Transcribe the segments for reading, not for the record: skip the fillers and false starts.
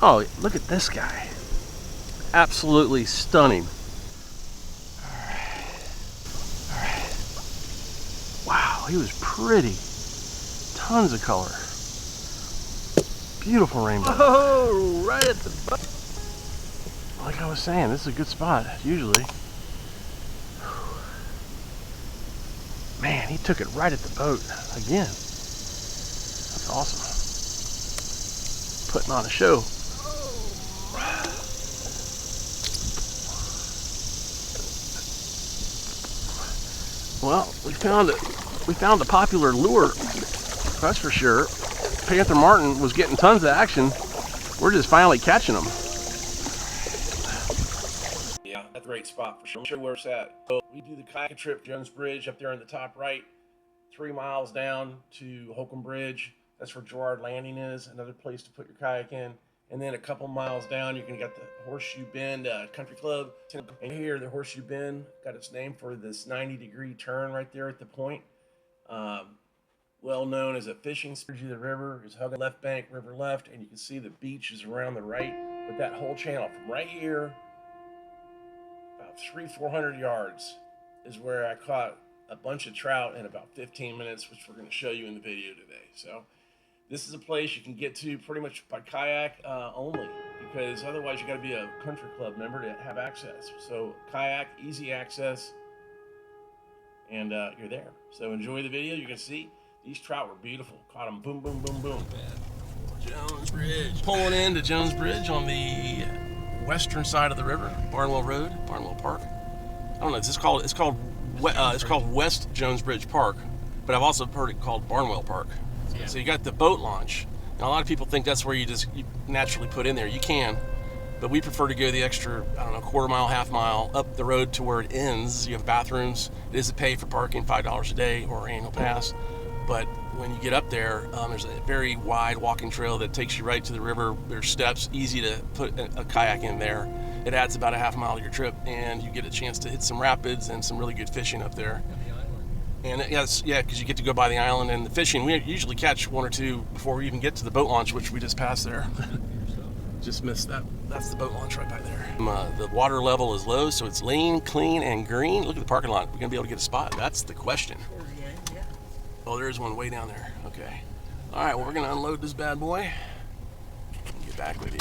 Oh, look at this guy. Absolutely stunning. Wow, he was pretty. Tons of color. Beautiful rainbow. Oh, right at the butt. Like I was saying, this is a good spot, usually. Man, he took it right at the boat again. That's awesome. Putting on a show. Well, we found a popular lure, that's for sure. Panther Martin was getting tons of action. We're just finally catching them. Yeah, that's a great spot for sure. I'm sure where it's at. So we do the kayak trip, Jones Bridge up there in the top right, 3 miles down to Holcomb Bridge. That's where Garrard Landing is, another place to put your kayak in. And then a couple miles down, you can get the Horseshoe Bend Country Club. And here, the Horseshoe Bend got its name for this 90-degree turn right there at the point. Well known as a fishing spot. The river is hugging left bank, river left, and you can see the beach is around the right. But that whole channel from right here, about 300-400 yards, is where I caught a bunch of trout in about 15 minutes, which we're going to show you in the video today. So this is a place you can get to pretty much by kayak only, because otherwise you got to be a country club member to have access. So kayak, easy access, and you're there. So enjoy the video. You can see these trout were beautiful. Caught them, boom, boom, boom, boom. Jones Bridge. Pulling into Jones Bridge on the western side of the river, Barnwell Road, Barnwell Park. I don't know. It's called West Jones Bridge Park, but I've also heard it called Barnwell Park. Yeah. So you got the boat launch. Now a lot of people think that's where you naturally put in there. You can, but we prefer to go the extra, I don't know, quarter mile, half mile up the road to where it ends. You have bathrooms. It is a pay for parking, $5 a day or annual pass. But when you get up there, there's a very wide walking trail that takes you right to the river. There's steps, easy to put a kayak in there. It adds about a half mile to your trip, and you get a chance to hit some rapids and some really good fishing up there. And because you get to go by the island and the fishing. We usually catch one or two before we even get to the boat launch, which we just passed there. Just missed that. That's the boat launch right by there. The water level is low, so it's lean, clean, and green. Look at the parking lot. We're gonna be able to get a spot. That's the question. Oh, there's one way down there. Okay. All right. Well, we're gonna unload this bad boy and get back with you.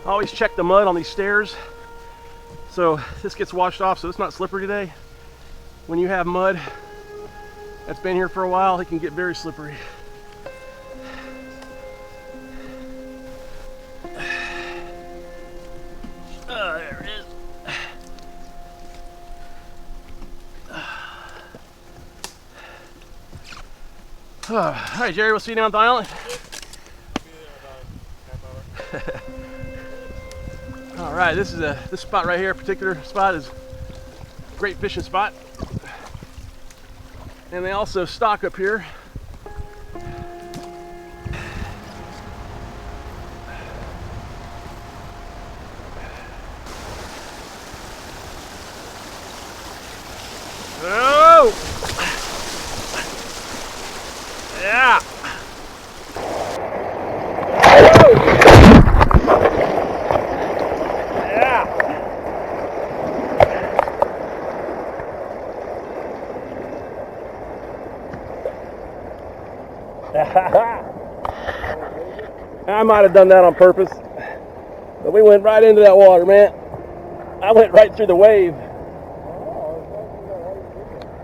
Always check the mud on these stairs, so this gets washed off so it's not slippery today. When you have mud that's been here for a while, it can get very slippery. There it is. All right, Jerry, we'll see you down at the island. All right, this spot right here, particular spot, is a great fishing spot. And they also stock up here. Oh! Yeah! I might have done that on purpose, but we went right into that water, man. I went right through the wave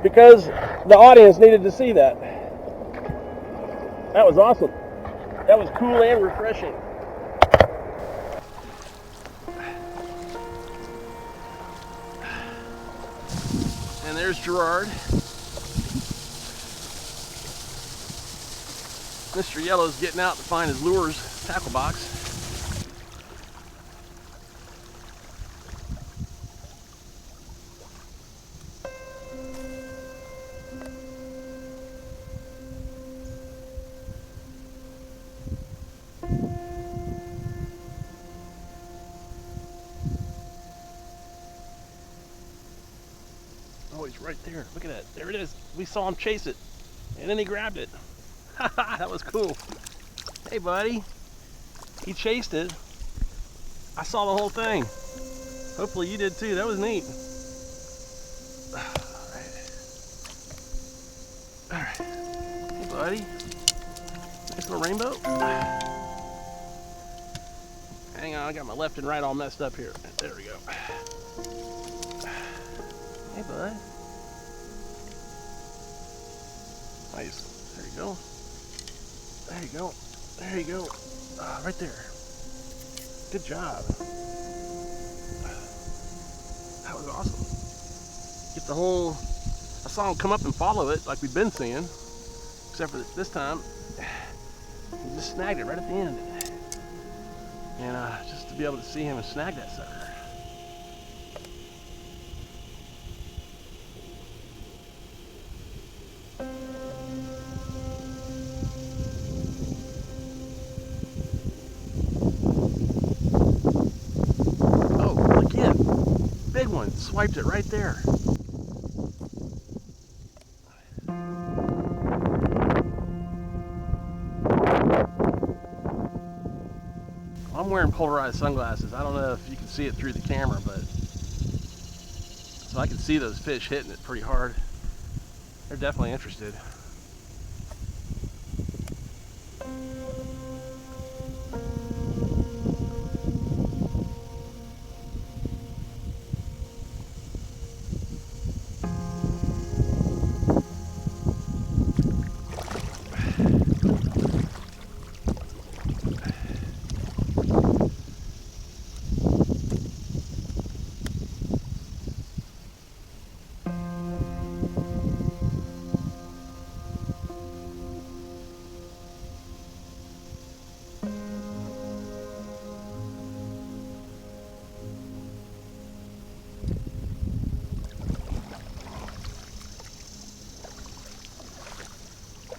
because the audience needed to see that. That was awesome. That was cool and refreshing. And there's Garrard. Mr. Yellow's getting out to find his lures tackle box. right there. Look at that. There it is. We saw him chase it, and then he grabbed it. That was cool. Hey, buddy. He chased it. I saw the whole thing. Hopefully you did too. That was neat. All right. Hey, buddy. Nice little rainbow. Hang on, I got my left and right all messed up here. There we go. Hey, bud. Nice. There you go. There you go. There you go. Right there. Good job. That was awesome. Get the whole... I saw him come up and follow it like we've been seeing. Except for this time, he just snagged it right at the end. And just to be able to see him and snag that sucker. Oh, again, big one, swiped it right there. I'm wearing polarized sunglasses. I don't know if you can see it through the camera, but so I can see those fish hitting it pretty hard. They're definitely interested.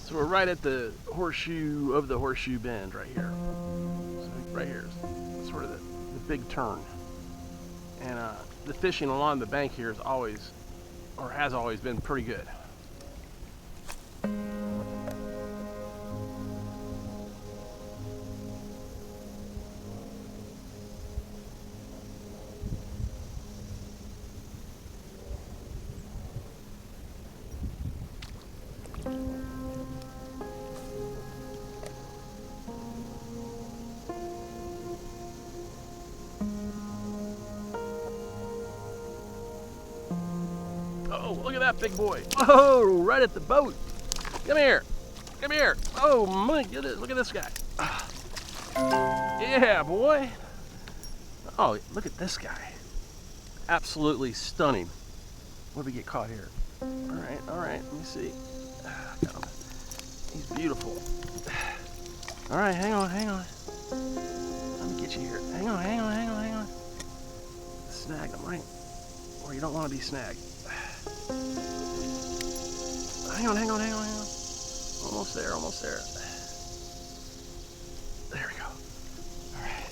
So we're right at the horseshoe of the Horseshoe Bend right here. So right here is sort of the big turn. And the fishing along the bank here is always, or has always been pretty good. Oh, look at that big boy. Oh, right at the boat. Come here. Come here. Oh, my goodness. Look at this guy. Yeah, boy. Oh, look at this guy. Absolutely stunning. What did we get caught here? All right. Let me see. Got him. He's beautiful. All right, hang on. Let me get you here. Hang on. Snag them, right? Or you don't want to be snagged. Hang on. Almost there. There we go. All right.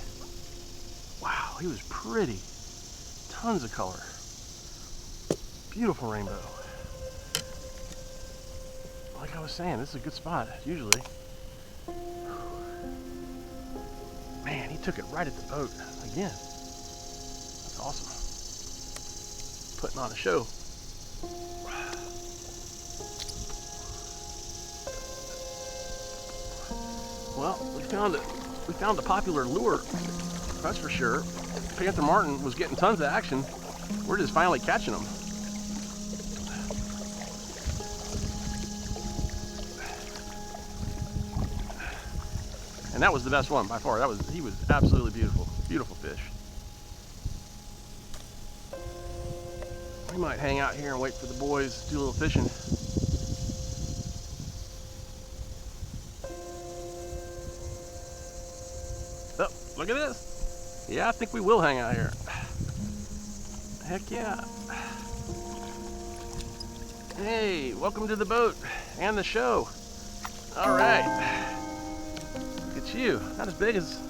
Wow, he was pretty. Tons of color. Beautiful rainbow. Like I was saying, this is a good spot, usually. Man, he took it right at the boat again. That's awesome. Putting on a show. Well, we found a popular lure, that's for sure. Panther Martin was getting tons of action. We're just finally catching them. And that was the best one by far. He was absolutely beautiful. Beautiful fish. We might hang out here and wait for the boys to do a little fishing. Oh, look at this. Yeah, I think we will hang out here. Heck yeah. Hey, welcome to the boat and the show. All right. Look at you. Not as big as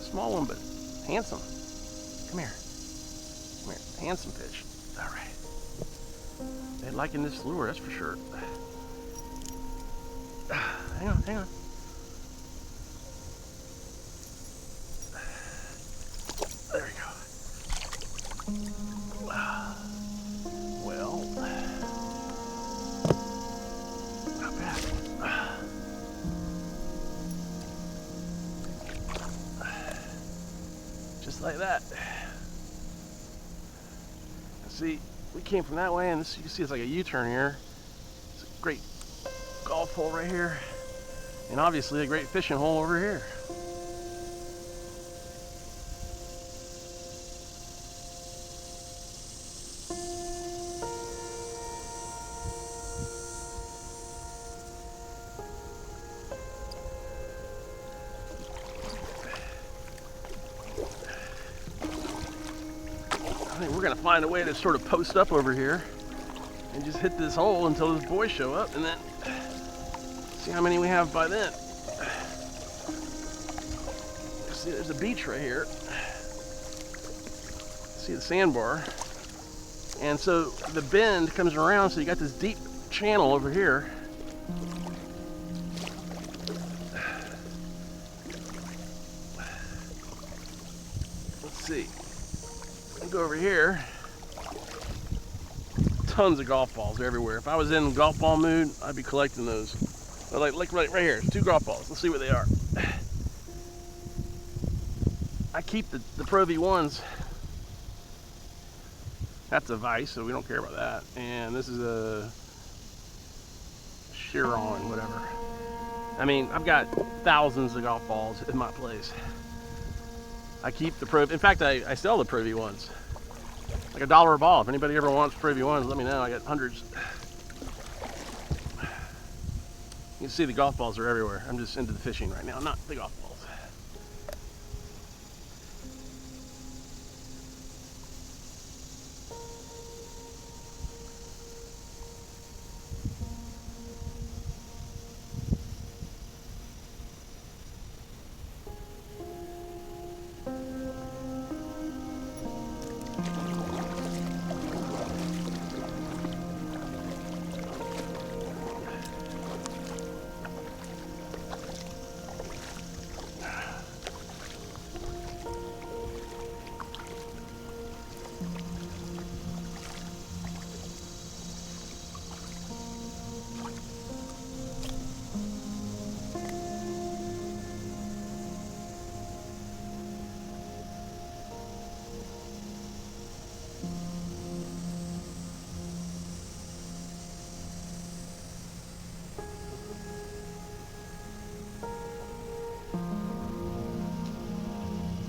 a small one, but handsome. Come here. Handsome fish. All right. They liking this lure, that's for sure. Hang on, hang on. There we go. Well, not bad. Just like that. See, we came from that way, and this, you can see it's like a U-turn here. It's a great golf hole right here, and obviously a great fishing hole over here. I think we're gonna find a way to sort of post up over here and just hit this hole until those boys show up, and then see how many we have by then. See, there's a beach right here. See the sandbar. And so the bend comes around, so you got this deep channel over here. Let's see. I'll go over here. Tons of golf balls everywhere. If I was in golf ball mood, I'd be collecting those. But like right here, 2 golf balls. Let's see what they are. I keep the Pro V1s. That's a Vice, so we don't care about that. And this is a Chiron, whatever. I mean, I've got thousands of golf balls in my place. I keep the Pro. In fact, I sell the Pro V1s. Like $1 a ball. If anybody ever wants Pro V1s, let me know. I got hundreds. You can see the golf balls are everywhere. I'm just into the fishing right now, not the golf balls.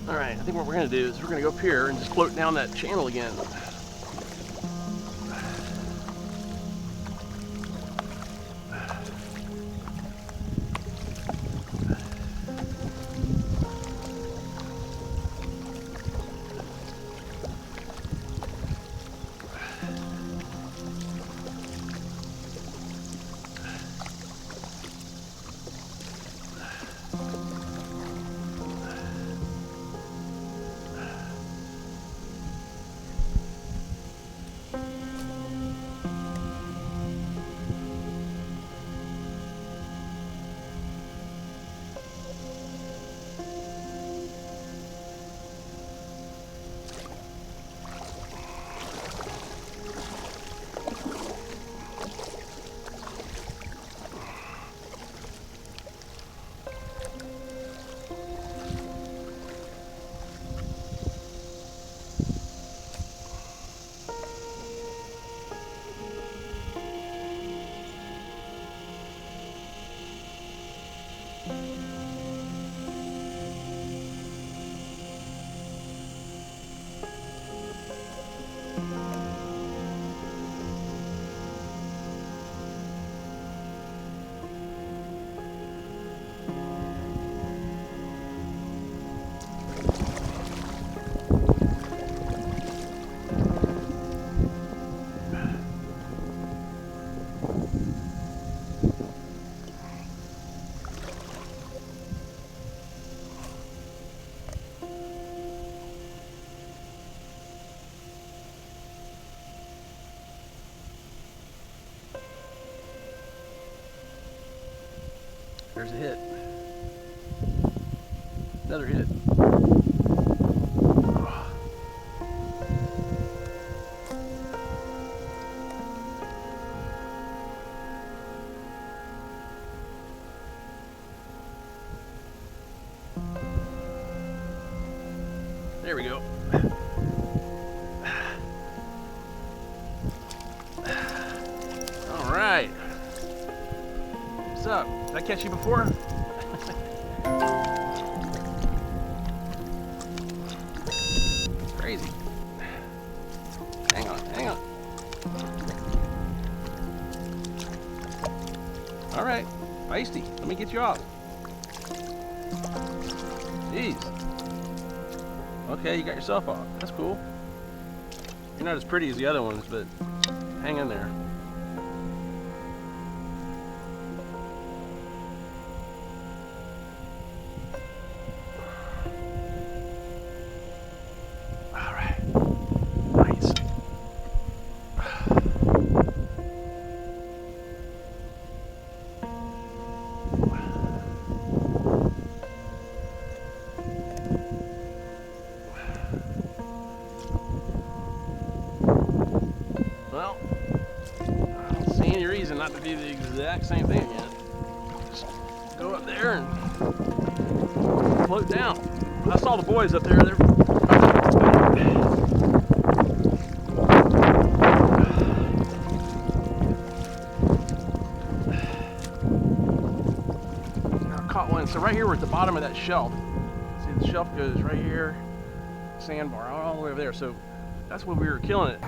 All right, I think what we're gonna do is we're gonna go up here and just float down that channel again. There's a hit. Another hit. Oh. There we go. All right. What's up? Did I catch you before? Crazy. Hang on, hang on. All right, feisty. Let me get you off. Jeez. Okay, you got yourself off. That's cool. You're not as pretty as the other ones, but hang in there. All right. Nice. Well, I don't see any reason not to do the exact same thing again. Just go up there and float down. I saw the boys up there. I caught one. So right here we're at the bottom of that shelf. See, the shelf goes right here, sandbar, all the way over there. So that's when we were killing it.